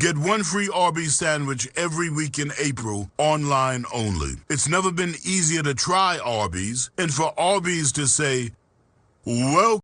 Get one free Arby's sandwich every week in April, online only. It's never been easier to try Arby's, and for Arby's to say, welcome.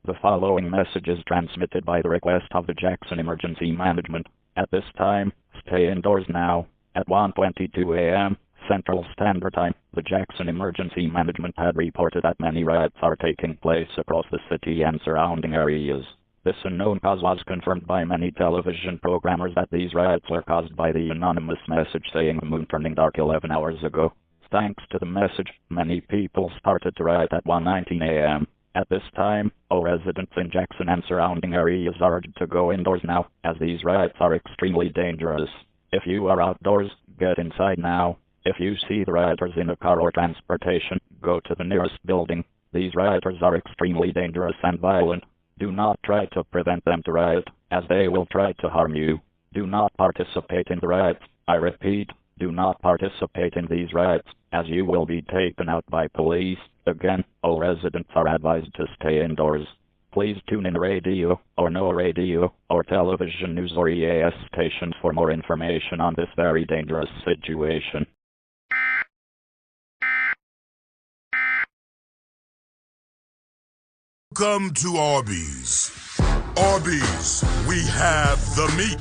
The following message is transmitted by the request of the Jackson Emergency Management. At this time, stay indoors now. At 1:22 a.m. Central Standard Time, the Jackson Emergency Management had reported that many riots are taking place across the city and surrounding areas. This unknown cause was confirmed by many television programmers that these riots were caused by the anonymous message saying the moon turning dark 11 hours ago. Thanks to the message, many people started to riot at 1:19 a.m. At this time, all residents in Jackson and surrounding areas are urged to go indoors now, as these riots are extremely dangerous. If you are outdoors, get inside now. If you see the rioters in a car or transportation, go to the nearest building. These rioters are extremely dangerous and violent. Do not try to prevent them to riot, as they will try to harm you. Do not participate in the riots. I repeat, do not participate in these riots, as you will be taken out by police. Again, all residents are advised to stay indoors. Please tune in radio, or no radio, or television news or EAS stations for more information on this very dangerous situation. Welcome to Arby's. Arby's, we have the meat.